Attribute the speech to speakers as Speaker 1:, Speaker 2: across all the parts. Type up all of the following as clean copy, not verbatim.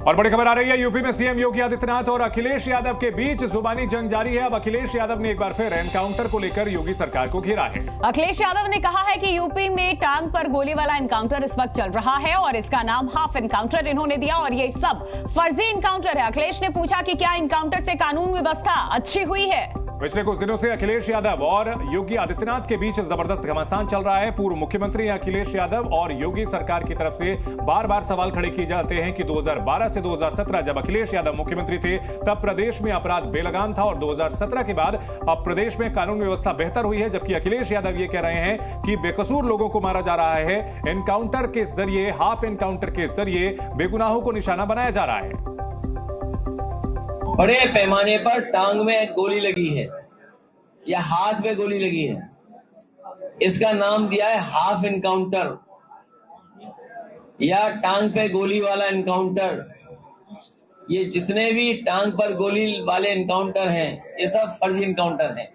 Speaker 1: और बड़ी खबर आ रही है, यूपी में सीएम योगी आदित्यनाथ और अखिलेश यादव के बीच जुबानी जंग जारी है। अब अखिलेश यादव ने एक बार फिर एनकाउंटर को लेकर योगी सरकार को घेरा है।
Speaker 2: अखिलेश यादव ने कहा है कि यूपी में टांग पर गोली वाला एनकाउंटर इस वक्त चल रहा है और इसका नाम हाफ एनकाउंटर इन्होंने दिया और ये सब फर्जी एनकाउंटर है। अखिलेश ने पूछा कि क्या एनकाउंटर से कानून व्यवस्था अच्छी हुई है।
Speaker 1: पिछले कुछ दिनों से अखिलेश यादव और योगी आदित्यनाथ के बीच जबरदस्त घमासान चल रहा है। पूर्व मुख्यमंत्री अखिलेश यादव और योगी सरकार की तरफ से बार बार सवाल खड़े किए जाते हैं कि 2012 से 2017 जब अखिलेश यादव मुख्यमंत्री थे तब प्रदेश में अपराध बेलगाम था और 2017 के बाद अब प्रदेश में कानून व्यवस्था बेहतर हुई है। जबकि अखिलेश यादव ये कह रहे हैं कि बेकसूर लोगों को मारा जा रहा है। एनकाउंटर के जरिए, हाफ एनकाउंटर के जरिए बेगुनाहों को निशाना बनाया जा रहा है।
Speaker 3: बड़े पैमाने पर टांग में गोली लगी है या हाथ में गोली लगी है, इसका नाम दिया है हाफ एनकाउंटर या टांग पे गोली वाला एनकाउंटर। ये जितने भी टांग पर गोली वाले एनकाउंटर हैं ये सब फर्जी एनकाउंटर हैं।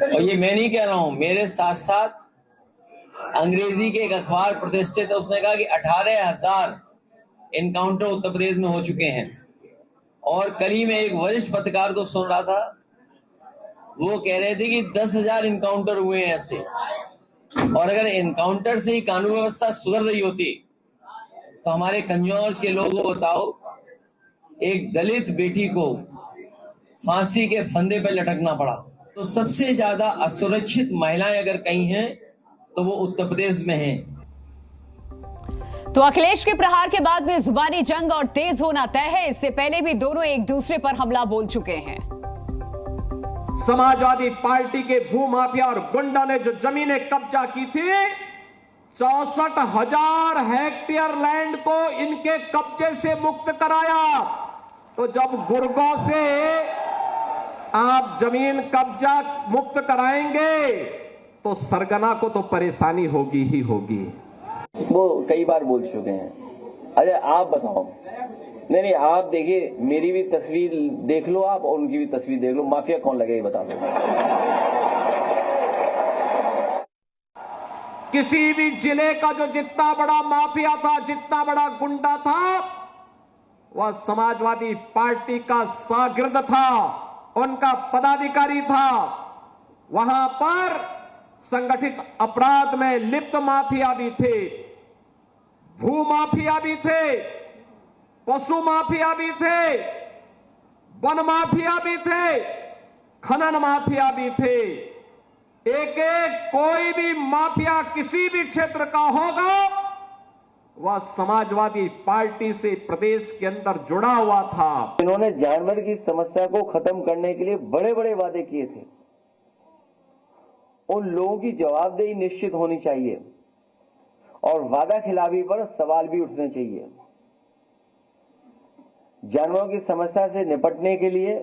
Speaker 3: और ये मैं नहीं कह रहा हूं, मेरे साथ साथ अंग्रेजी के एक अखबार प्रतिष्ठित है, उसने कहा कि 18,000 एनकाउंटर उत्तर प्रदेश में हो चुके हैं। और कल ही मैं एक वरिष्ठ पत्रकार को सुन रहा था, वो कह रहे थे कि 10,000 एनकाउंटर हुए हैं ऐसे। और अगर एनकाउंटर से ही कानून व्यवस्था सुधर रही होती तो हमारे कंजौर के लोगों को बताओ, एक दलित बेटी को फांसी के फंदे पर लटकना पड़ा। तो सबसे ज्यादा असुरक्षित महिलाएं अगर कहीं हैं तो वो उत्तर प्रदेश में हैं।
Speaker 2: तो अखिलेश के प्रहार के बाद में जुबानी जंग और तेज होना तय है। इससे पहले भी दोनों एक दूसरे पर हमला बोल चुके हैं।
Speaker 4: समाजवादी पार्टी के भूमाफिया और गुंडा ने जो जमीनें कब्जा की थी, 64,000 हेक्टेयर लैंड को इनके कब्जे से मुक्त कराया। तो जब गुर्गों से आप जमीन कब्जा मुक्त कराएंगे तो सरगना को तो परेशानी होगी ही होगी।
Speaker 5: वो कई बार बोल चुके हैं। अरे आप बताओ, नहीं आप देखिए, मेरी भी तस्वीर देख लो आप और उनकी भी तस्वीर देख लो, माफिया कौन लगे ये बता दो।
Speaker 4: किसी भी जिले का जो जितना बड़ा माफिया था, जितना बड़ा गुंडा था, वह समाजवादी पार्टी का शागिर्द था, उनका पदाधिकारी था। वहां पर संगठित अपराध में लिप्त माफिया भी थे, भू माफिया भी थे, पशु माफिया भी थे, वन माफिया भी थे, खनन माफिया भी थे। एक एक कोई भी माफिया किसी भी क्षेत्र का होगा वह समाजवादी पार्टी से प्रदेश के अंदर जुड़ा हुआ था।
Speaker 5: इन्होंने जानवर की समस्या को खत्म करने के लिए बड़े बड़े वादे किए थे। उन लोगों की जवाबदेही निश्चित होनी चाहिए और वादा खिलाफी पर सवाल भी उठने चाहिए। जानवरों की समस्या से निपटने के लिए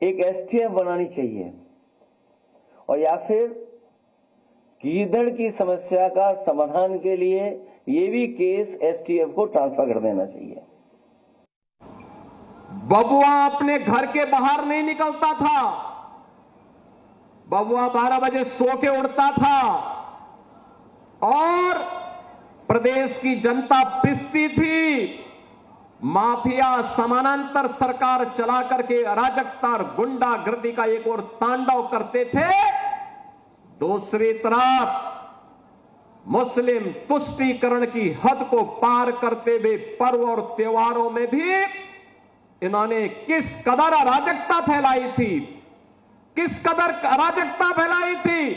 Speaker 5: एक एसटीएफ बनानी चाहिए और या फिर गीदड़ की समस्या का समाधान के लिए ये भी केस एसटीएफ को ट्रांसफर कर देना चाहिए।
Speaker 4: बबुआ अपने घर के बाहर नहीं निकलता था, बबुआ 12 बजे सो के उड़ता था और प्रदेश की जनता पिसती थी। माफिया समानांतर सरकार चला करके अराजकता और गुंडागर्दी का एक और तांडव करते थे। दूसरी तरफ मुस्लिम तुष्टीकरण की हद को पार करते हुए पर्व और त्योहारों में भी इन्होंने किस कदर अराजकता फैलाई थी, किस कदर अराजकता फैलाई थी।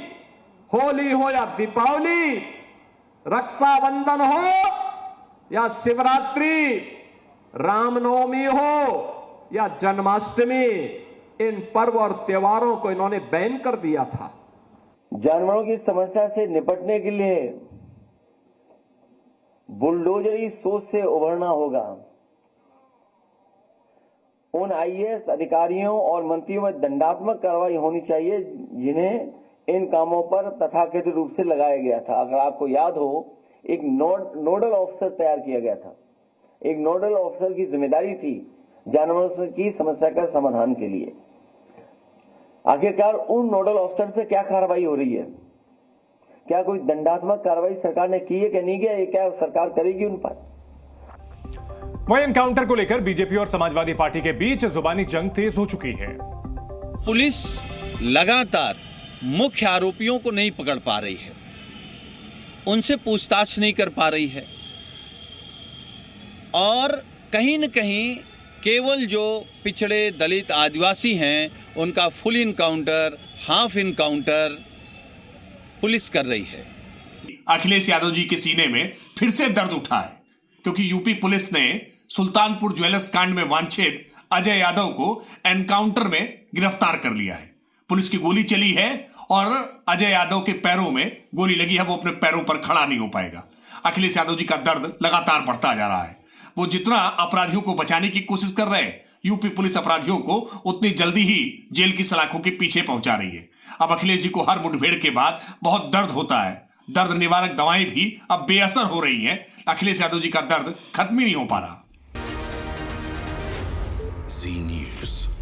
Speaker 4: होली हो या दीपावली, रक्षाबंधन हो या शिवरात्रि, रामनवमी हो या जन्माष्टमी, इन पर्व और त्योहारों को इन्होंने बैन कर दिया था।
Speaker 5: जानवरों की समस्या से निपटने के लिए बुलडोजरी सोच से उभरना होगा। उन आईएएस अधिकारियों और मंत्रियों में दंडात्मक कार्रवाई होनी चाहिए जिन्हें इन कामों पर तथाकथित रूप से लगाया गया था। अगर आपको याद हो, एक नोडल ऑफिसर तैयार किया गया था। एक नोडल ऑफिसर की जिम्मेदारी थी जानवरों की समस्या का समाधान के लिए। आखिरकार उन नोडल ऑफिसर पे क्या कार्रवाई हो रही है? क्या कोई दंडात्मक कार्रवाई सरकार ने की है कि नहीं किया? ये क्या सरकार करेगी उन पर?
Speaker 1: वहीं एनकाउंटर को लेकर बीजेपी और समाजवादी पार्टी के बीच जुबानी जंग तेज हो चुकी है।
Speaker 6: पुलिस लगातार मुख्य आरोपियों को नहीं पकड़ पा रही है, उनसे पूछताछ नहीं कर पा रही है और कहीं न कहीं केवल जो पिछड़े दलित आदिवासी हैं उनका full encounter, half encounter police कर रही है।
Speaker 7: अखिलेश यादव जी के सीने में फिर से दर्द उठा है क्योंकि यूपी पुलिस ने सुल्तानपुर ज्वेलर्स कांड में वांछित अजय यादव को एनकाउंटर में गिरफ्तार कर लिया है। पुलिस की गोली चली है और अजय यादव के पैरों में गोली लगी है, वो अपने पैरों पर खड़ा नहीं हो पाएगा। अखिलेश यादव जी का दर्द लगातार बढ़ता जा रहा है। वो जितना अपराधियों को बचाने की कोशिश कर रहे हैं, यूपी पुलिस अपराधियों को उतनी जल्दी ही जेल की सलाखों के पीछे पहुंचा रही है। अब अखिलेश जी को हर मुठभेड़ के बाद बहुत दर्द होता है। दर्द निवारक दवाएं भी अब बेअसर हो रही हैं। अखिलेश यादव जी का दर्द खत्म ही नहीं हो पा रहा।
Speaker 8: जी न्यूज़।